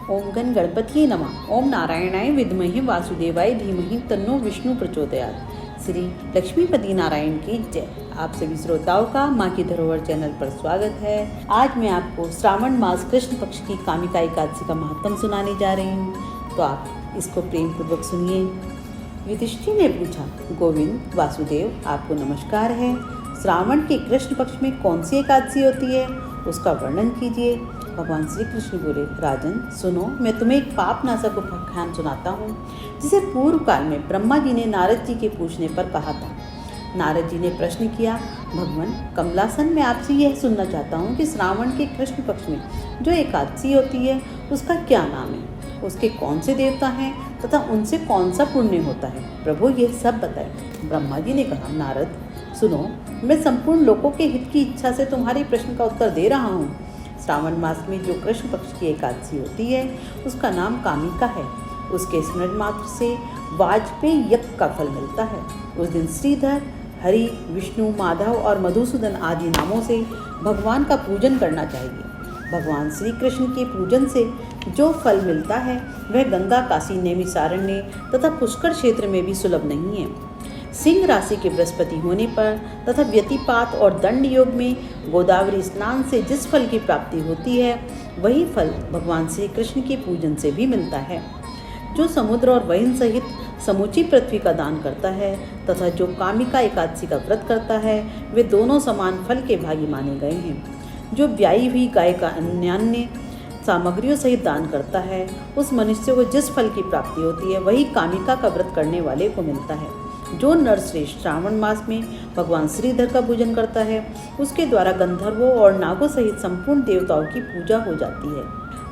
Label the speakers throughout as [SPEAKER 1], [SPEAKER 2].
[SPEAKER 1] ओम गण गणपतिये नमः। ओम नारायणाय विद्महे वासुदेवाय धीमहि तन्नो विष्णु प्रचोदयात्। श्री लक्ष्मीपति नारायण की जय। आप सभी श्रोताओं का माँ की धरोहर चैनल पर स्वागत है। आज मैं आपको श्रावण मास कृष्ण पक्ष की कामिका एकादशी का महत्व सुनाने जा रही हूँ, तो आप इसको प्रेम पूर्वक सुनिए। युधिष्ठिर ने पूछा, गोविंद वासुदेव आपको नमस्कार है। श्रावण के कृष्ण पक्ष में कौन सी एकादशी होती है, उसका वर्णन कीजिए। भगवान श्री कृष्ण बोले, राजन सुनो, मैं तुम्हें एक पाप नाशक उपाख्यान सुनाता हूँ, जिसे पूर्व काल में ब्रह्मा जी ने नारद जी के पूछने पर कहा था। नारद जी ने प्रश्न किया, भगवान कमलासन, मैं आपसे यह सुनना चाहता हूँ कि श्रावण के कृष्ण पक्ष में जो एकादशी होती है उसका क्या नाम है, उसके कौन से देवता हैं तथा उनसे कौन सा पुण्य होता है। प्रभु यह सब बताए। ब्रह्मा जी ने कहा, नारद सुनो, मैं संपूर्ण लोगों के हित की इच्छा से तुम्हारे प्रश्न का उत्तर दे रहा हूँ। श्रावण मास में जो कृष्ण पक्ष की एकादशी होती है उसका नाम कामिका है। उसके स्मरण मात्र से वाजपेयी यज्ञ का फल मिलता है। उस दिन श्रीधर, हरि, विष्णु, माधव और मधुसूदन आदि नामों से भगवान का पूजन करना चाहिए। भगवान श्री कृष्ण के पूजन से जो फल मिलता है वह गंगा, काशी, नैमिषारण्य तथा पुष्कर क्षेत्र में भी सुलभ नहीं है। सिंह राशि के बृहस्पति होने पर तथा व्यतिपात और दंड योग में गोदावरी स्नान से जिस फल की प्राप्ति होती है वही फल भगवान श्री कृष्ण के पूजन से भी मिलता है। जो समुद्र और वहन सहित समूची पृथ्वी का दान करता है तथा जो कामिका एकादशी का व्रत करता है वे दोनों समान फल के भागी माने गए हैं। जो ब्याई हुई गाय का अन्यान्य सामग्रियों सहित दान करता है उस मनुष्य को जिस फल की प्राप्ति होती है वही कामिका का व्रत करने वाले को मिलता है। जो नरश्रेष्ठ श्रावण मास में भगवान श्रीधर का पूजन करता है उसके द्वारा गंधर्वों और नागों सहित संपूर्ण देवताओं की पूजा हो जाती है।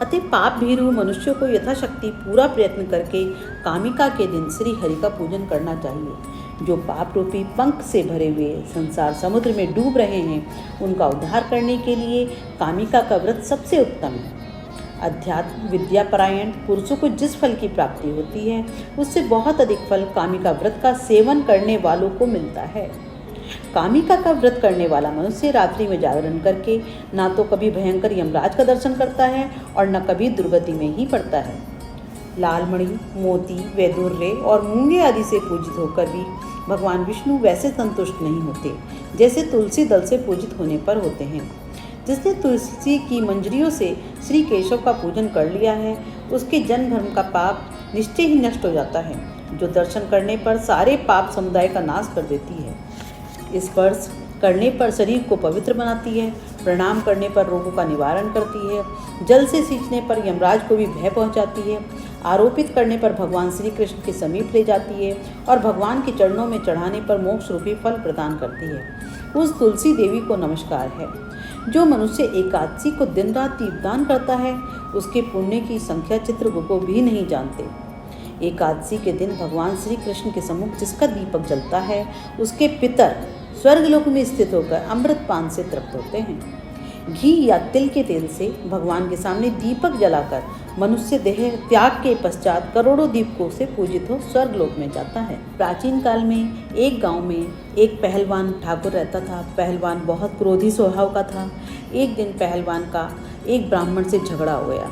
[SPEAKER 1] अतः पाप भीरु मनुष्यों को यथाशक्ति पूरा प्रयत्न करके कामिका के दिन श्री हरि का पूजन करना चाहिए। जो पाप रूपी पंख से भरे हुए संसार समुद्र में डूब रहे हैं उनका उद्धार करने के लिए कामिका का व्रत सबसे उत्तम है। अध्यात्म विद्यापरायण पुरुषों को जिस फल की प्राप्ति होती है उससे बहुत अधिक फल कामिका व्रत का सेवन करने वालों को मिलता है। कामिका का व्रत करने वाला मनुष्य रात्रि में जागरण करके ना तो कभी भयंकर यमराज का दर्शन करता है और न कभी दुर्गति में ही पड़ता है। लालमणि, मोती, वैदुर्य और मूंगे आदि से पूजित होकर भी भगवान विष्णु वैसे संतुष्ट नहीं होते जैसे तुलसी दल से पूजित होने पर होते हैं। जिसने तुलसी की मंजरियों से श्री केशव का पूजन कर लिया है उसके जन्म धर्म का पाप निश्चय ही नष्ट हो जाता है। जो दर्शन करने पर सारे पाप समुदाय का नाश कर देती है। स्पर्श करने पर शरीर को पवित्र बनाती है। प्रणाम करने पर रोगों का निवारण करती है। जल से सींचने पर यमराज को भी भय पहुंचाती है। आरोपित करने पर भगवान श्री कृष्ण के समीप ले जाती है और भगवान के चरणों में चढ़ाने पर मोक्ष रूपी फल प्रदान करती है। उस तुलसी देवी को नमस्कार है। जो मनुष्य एकादशी को दिन रात दीपदान करता है उसके पुण्य की संख्या चित्रगुप्त को भी नहीं जानते। एकादशी के दिन भगवान श्री कृष्ण के सम्मुख जिसका दीपक जलता है उसके पितर स्वर्गलोक में स्थित होकर अमृत पान से तृप्त होते हैं। घी या तिल के तेल से भगवान के सामने दीपक जलाकर मनुष्य देह त्याग के पश्चात करोड़ों दीपकों से पूजित हो स्वर्गलोक में जाता है। प्राचीन काल में एक गांव में एक पहलवान ठाकुर रहता था। पहलवान बहुत क्रोधी स्वभाव का था। एक दिन पहलवान का एक ब्राह्मण से झगड़ा हो गया।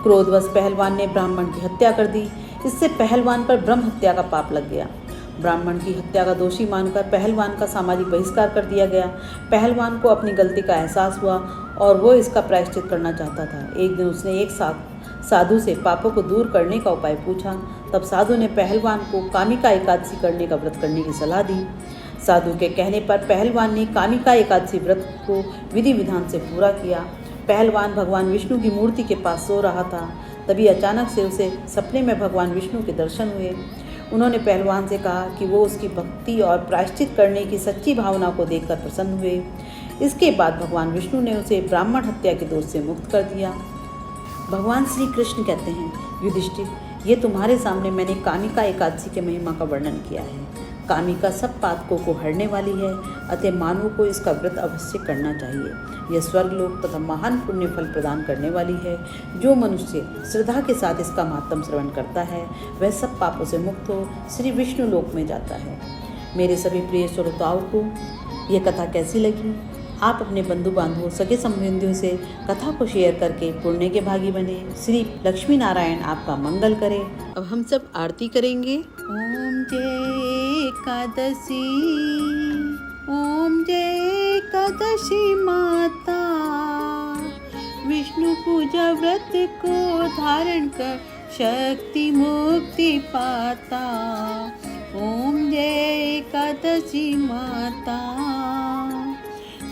[SPEAKER 1] क्रोधवश पहलवान ने ब्राह्मण की हत्या कर दी। इससे पहलवान पर ब्रह्म हत्या का पाप लग गया। ब्राह्मण की हत्या का दोषी मानकर पहलवान का सामाजिक बहिष्कार कर दिया गया। पहलवान को अपनी गलती का एहसास हुआ और वो इसका प्रायश्चित करना चाहता था। एक दिन उसने एक साधु से पापों को दूर करने का उपाय पूछा। तब साधु ने पहलवान को कामिका एकादशी करने का व्रत करने की सलाह दी। साधु के कहने पर पहलवान ने कामिका एकादशी व्रत को विधि विधान से पूरा किया। पहलवान भगवान विष्णु की मूर्ति के पास सो रहा था। तभी अचानक से उसे सपने में भगवान विष्णु के दर्शन हुए। उन्होंने पहलवान से कहा कि वो उसकी भक्ति और प्रायश्चित करने की सच्ची भावना को देखकर प्रसन्न हुए। इसके बाद भगवान विष्णु ने उसे ब्राह्मण हत्या के दोष से मुक्त कर दिया। भगवान श्री कृष्ण कहते हैं, युधिष्ठिर, ये तुम्हारे सामने मैंने कामिका एकादशी के महिमा का वर्णन किया है। कामिका सब पातकों को हरने वाली है, अतः मानव को इसका व्रत अवश्य करना चाहिए। यह स्वर्गलोक तथा महान पुण्य फल प्रदान करने वाली है। जो मनुष्य श्रद्धा के साथ इसका महात्म श्रवण करता है वह सब पापों से मुक्त हो श्री विष्णु लोक में जाता है। मेरे सभी प्रिय श्रोताओं को यह कथा कैसी लगी आप अपने बंधु बांधवों सगे संबंधियों से कथा को शेयर करके पुण्य के भागी बने। श्री लक्ष्मी नारायण आपका मंगल करे। अब हम सब आरती करेंगे। ओम जय एकादशी, ओम जय एकादशी माता, विष्णु पूजा व्रत को धारण कर शक्ति मुक्ति पाता। ओम जय एकादशी माता,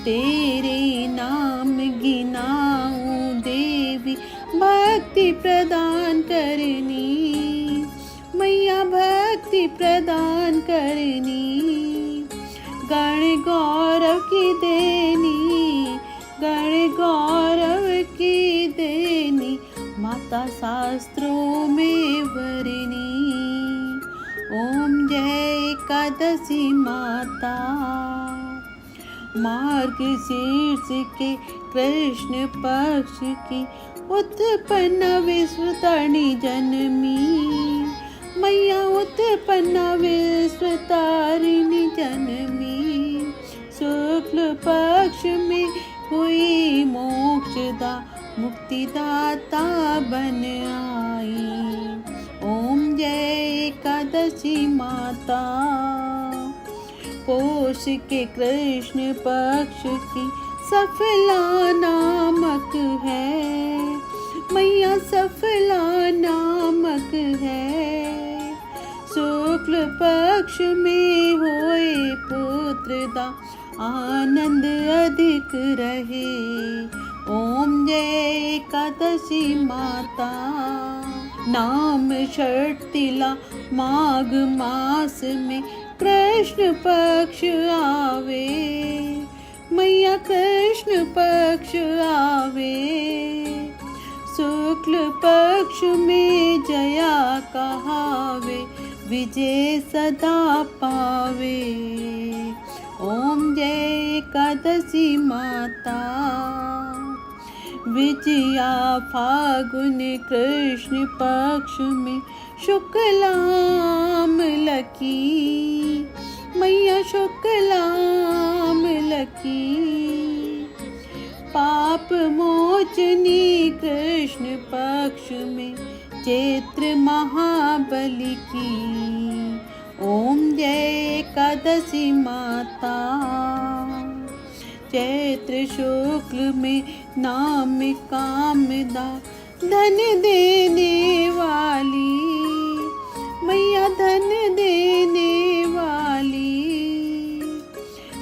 [SPEAKER 1] तेरे नाम गिनाऊं देवी, भक्ति प्रदान करनी मैया, भक्ति प्रदान करनी। गण गौरव की देनी, गण गौरव की देनी, माता शास्त्रों में वरनी। ओम जय एकादशी माता, मार्गशीर्ष के कृष्ण पक्ष की उत्पन्न विश्वतारिणी जनमी मैया, उत्पन्न विश्वतारिणी जनमी। शुक्ल पक्ष में हुई मोक्षदा, मुक्तिदाता बन आई। ओम जय एकादशी माता, पोष के कृष्ण पक्ष की सफला नामक है मैया, सफला नामक है। शुक्ल पक्ष में होए पुत्रदा, आनंद अधिक रहे। ओम जय एकादशी माता, नाम षटतिला माघ मास में कृष्ण पक्ष आवे मैया, कृष्ण पक्ष आवे। शुक्ल पक्ष में जया कहावे, विजय सदा पावे। ओम जय एकादशी माता, विजया फागुन कृष्ण पक्ष में शुक्लाम लकी मैया, शुक्लाम लकी। पाप मोचनी कृष्ण पक्ष में चैत्र महाबली की। ओम जय एकादशी माता, चैत्र शुक्ल में नाम कामदा, धन देने वाली मैया, धन देने वाली।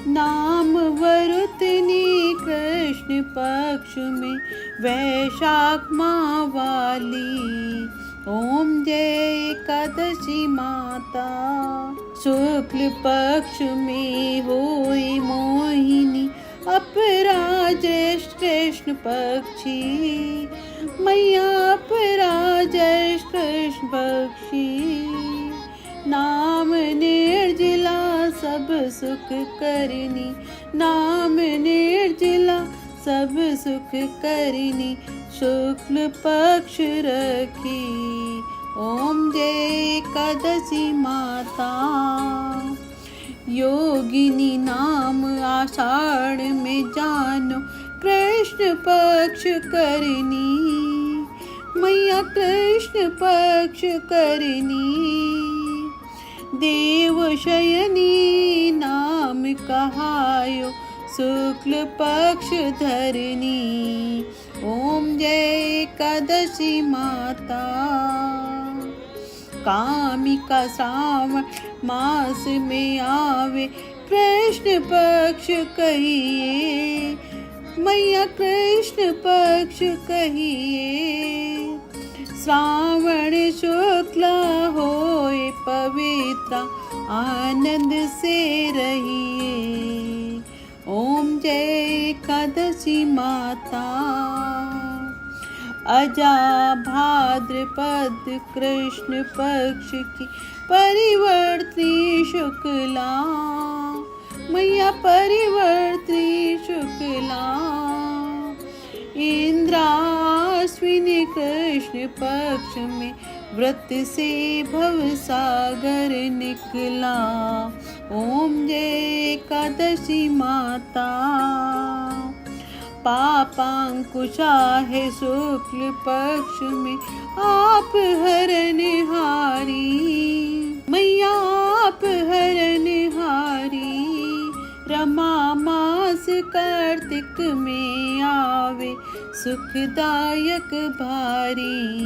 [SPEAKER 1] नाम वरुतनी कृष्ण पक्ष में वैशाख माह वाली। ओम जय एकादशी माता, शुक्ल पक्ष में होई मोहिनी, अपराजेश कृष्ण पक्षी मैया, अपराजेश कृष्ण पक्षी। नाम निर्जला सब सुख करनी, नाम निर्जला सब सुख करनी, शुक्ल पक्ष रखी। ओम जय एकादशी माता, योगिनी नाम आषाढ़ में जानो, कृष्ण पक्ष करनी मैया, कृष्ण पक्ष करनी। देव शयनी नाम कहायो, शुक्ल पक्ष धरनी। ओम जय एकादशी माता, कामिका श्रावण मास में आवे, कृष्ण पक्ष कहिए मैया, कृष्ण पक्ष कहिए। श्रावण शुक्ला होए पवित्र, आनंद से रहिए। ओम जय एकादशी माता, अजा भाद्रपद कृष्ण पक्ष की परिवर्ती शुक्ला मैया, परिवर्ती शुक्ला। इंद्राश्विनी कृष्ण पक्ष में व्रत से भव सागर निकला। ओम जय एकादशी माता। पापांकुशा है शुक्ल पक्ष में आप हरनहारी। मैया आप हरनहारी। रमा मास कार्तिक में आवे सुखदायक भारी।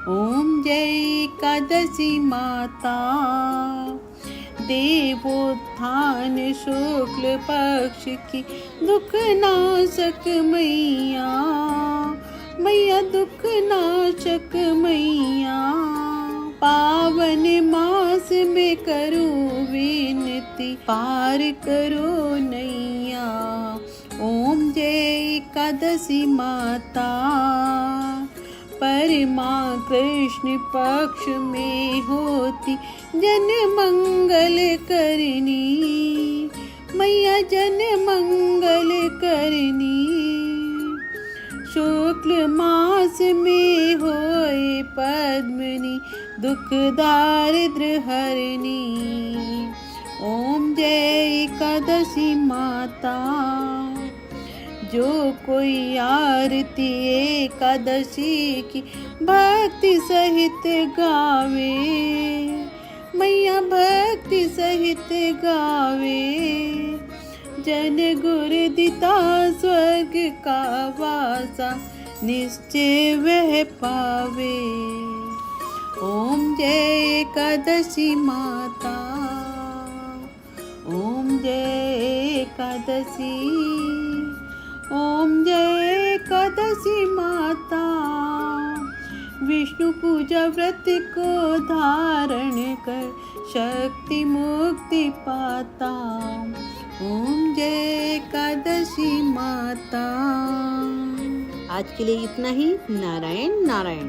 [SPEAKER 1] ओम जय एकादशी माता। देवोत्थान शुक्ल पक्ष की दुख नाशक मैया। मैया दुख नाशक मैया। पावन मास में करूं विनती पार करो नैया। ओम जय एकादशी माता। परमा कृष्ण पक्ष में होती जन मंगल करनी। मैया जन मंगल करनी। शुक्ल मास में होए पद्मिनी दुख दारिद्र हरनी। ओम जय एकादशी माता। जो कोई आरती एकादशी की भक्ति सहित गावे। मैया भक्ति सहित गावे। जन गुरु दिता स्वर्ग का वासा निश्चय वह पावे। ओम जय एकादशी माता। ओम जय एकादशी। ओम जय एकादशी माता। विष्णु पूजा व्रत को धारण कर शक्ति मुक्ति पाता। ओम जय एकादशी माता। आज के लिए इतना ही। नारायण नारायण।